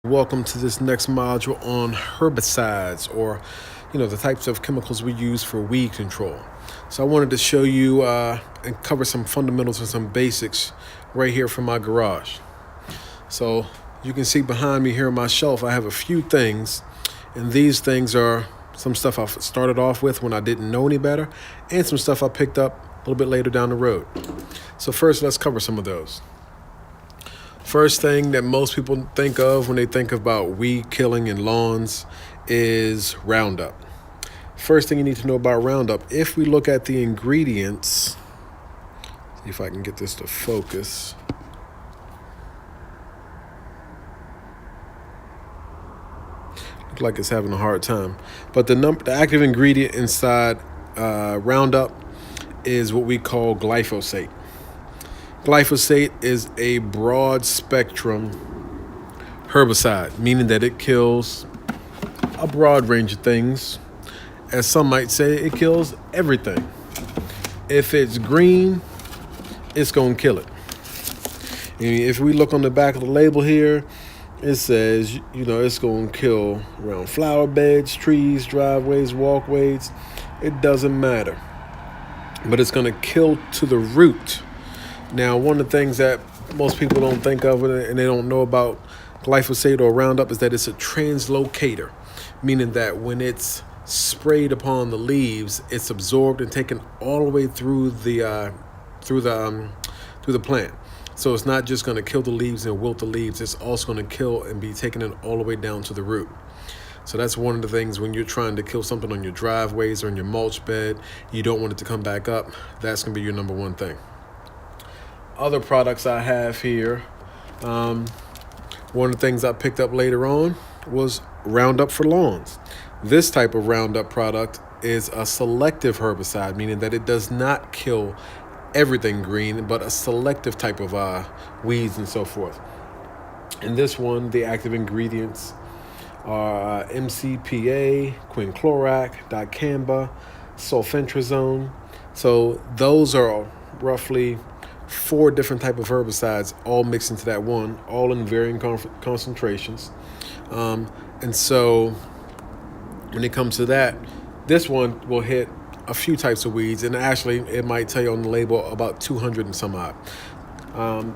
Welcome to this next module on herbicides, or the types of chemicals we use for weed control. So I wanted to show you and cover some fundamentals and some basics right here from my garage. So you can see behind me here on my shelf I have a few things, and these things are some stuff I've started off with when I didn't know any better, and some stuff I picked up a little bit later down the road. So first, let's cover some of those. First thing that most people think of when they think about weed killing in lawns is Roundup. First thing you need to know about Roundup, if we look at the ingredients, see if I can get this to focus. Looks like it's having a hard time. But the active ingredient inside Roundup is what we call glyphosate. Glyphosate is a broad spectrum herbicide, meaning that it kills a broad range of things. As some might say, it kills everything. If it's green, it's going to kill it. And if we look on the back of the label here, it says, it's going to kill around flower beds, trees, driveways, walkways. It doesn't matter. But it's going to kill to the root. Now, one of the things that most people don't think of and they don't know about glyphosate or Roundup is that it's a translocator, meaning that when it's sprayed upon the leaves, it's absorbed and taken all the way through the plant. So it's not just going to kill the leaves and wilt the leaves. It's also going to kill and be taken in all the way down to the root. So that's one of the things when you're trying to kill something on your driveways or in your mulch bed, you don't want it to come back up. That's going to be your number one thing. Other products I have here, one of the things I picked up later on was Roundup for lawns. This type of Roundup product is a selective herbicide, meaning that it does not kill everything green, but a selective type of weeds and so forth. In this one, the active ingredients are MCPA, quinclorac, dicamba, sulfentrazone. So those are roughly 4 different type of herbicides all mixed into that one, all in varying concentrations. And so when it comes to that, this one will hit a few types of weeds, and actually it might tell you on the label about 200 and some odd.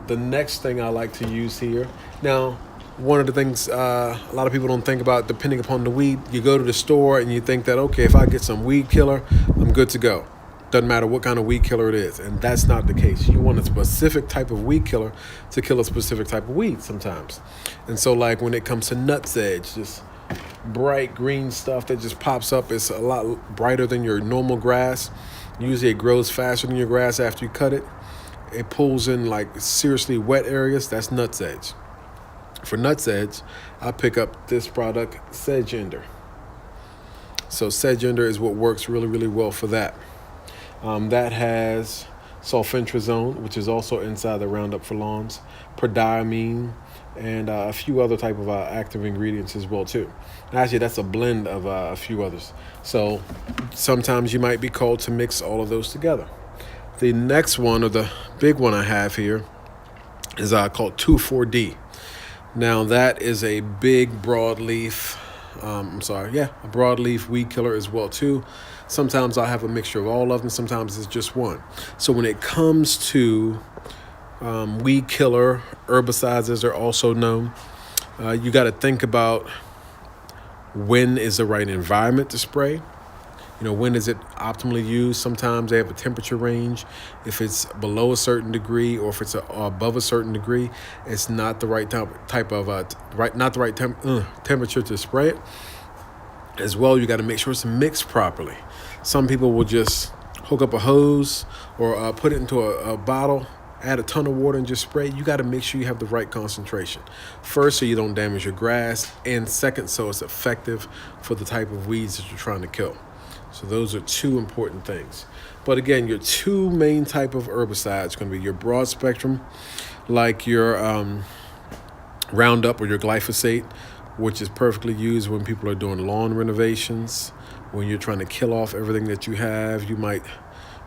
The next thing I like to use here, now one of the things a lot of people don't think about, depending upon the weed, you go to the store and you think that, okay, if I get some weed killer, I'm good to go. Doesn't matter what kind of weed killer it is, and that's not the case. You want a specific type of weed killer to kill a specific type of weed sometimes. And so like when it comes to nutsedge, just bright green stuff that just pops up, it's a lot brighter than your normal grass. Usually it grows faster than your grass after you cut it. It pulls in like seriously wet areas, that's nutsedge. For nutsedge, I pick up this product, Sedge Ender. So Sedge Ender is what works really, really well for that. That has sulfentrazone, which is also inside the Roundup for lawns, prodiamine, and a few other type of active ingredients as well too. Actually, that's a blend of a few others. So sometimes you might be called to mix all of those together. The next one, or the big one I have here, is called 2,4-D. Now that is a big broadleaf, a broadleaf weed killer as well too. Sometimes I'll have a mixture of all of them. Sometimes it's just one. So when it comes to weed killer, herbicides as they're also known, you got to think about when is the right environment to spray. When is it optimally used? Sometimes they have a temperature range. If it's below a certain degree or if it's above a certain degree, it's not the right temperature to spray it. As well, you got to make sure it's mixed properly. Some people will just hook up a hose or put it into a bottle, add a ton of water and just spray. You got to make sure you have the right concentration. First, so you don't damage your grass, and second, so it's effective for the type of weeds that you're trying to kill. So those are 2 important things. But again, your 2 main type of herbicides are going to be your broad spectrum, like your Roundup or your glyphosate, which is perfectly used when people are doing lawn renovations. When you're trying to kill off everything that you have, you might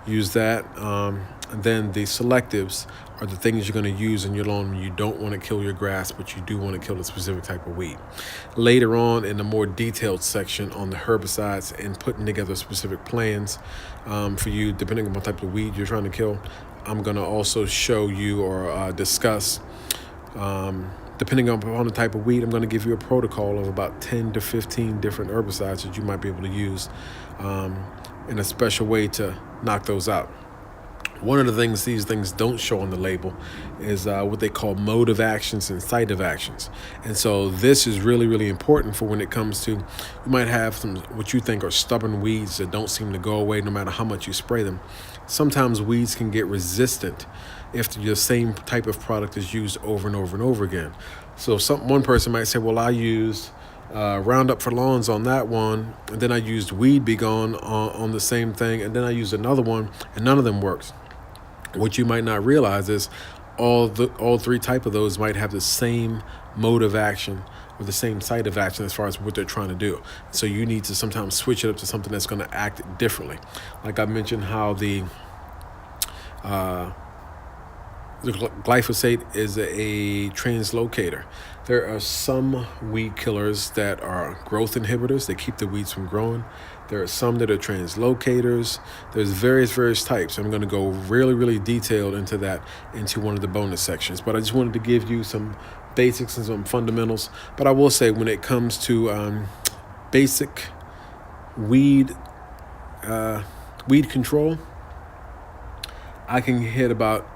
use that. And then the selectives are the things you're going to use in your lawn when you don't want to kill your grass, but you do want to kill a specific type of weed. Later on in the more detailed section on the herbicides and putting together specific plans for you, depending on what type of weed you're trying to kill, I'm going to also show you or discuss, depending on the type of weed, I'm going to give you a protocol of about 10 to 15 different herbicides that you might be able to use in a special way to knock those out. One of the things these things don't show on the label is what they call mode of actions and site of actions. And so this is really, really important for when it comes to, you might have some what you think are stubborn weeds that don't seem to go away no matter how much you spray them. Sometimes weeds can get resistant if the same type of product is used over and over and over again. So one person might say, well, I used Roundup for lawns on that one, and then I used Weed Be Gone on the same thing, and then I used another one, and none of them works. What you might not realize is all three type of those might have the same mode of action or the same site of action as far as what they're trying to do. So you need to sometimes switch it up to something that's going to act differently. Like I mentioned how the glyphosate is a translocator. There are some weed killers that are growth inhibitors that keep the weeds from growing. There are some that are translocators. There's various types. I'm going to go really detailed into that into one of the bonus sections. But I just wanted to give you some basics and some fundamentals. But I will say when it comes to basic weed control, I can hit about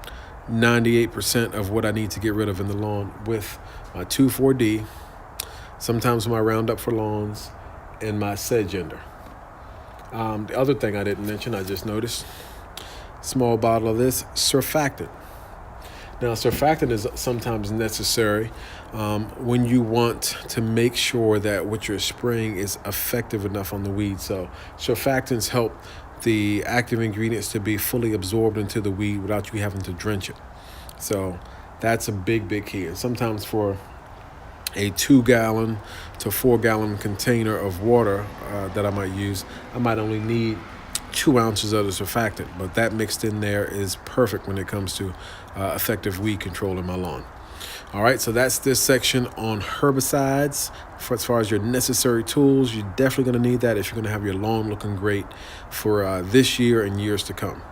98% of what I need to get rid of in the lawn with my 2,4-D, sometimes my Roundup for lawns, and my sedge ender. The other thing I didn't mention, I just noticed, small bottle of this, surfactant. Now, surfactant is sometimes necessary when you want to make sure that what you're spraying is effective enough on the weed. So surfactants help the active ingredients to be fully absorbed into the weed without you having to drench it. So that's a big key. And sometimes for a 2-gallon to 4-gallon container of water that I might use, I might only need 2 ounces of the surfactant, but that mixed in there is perfect when it comes to effective weed control in my lawn. All right, so that's this section on herbicides. As far as your necessary tools, you're definitely going to need that if you're going to have your lawn looking great for this year and years to come.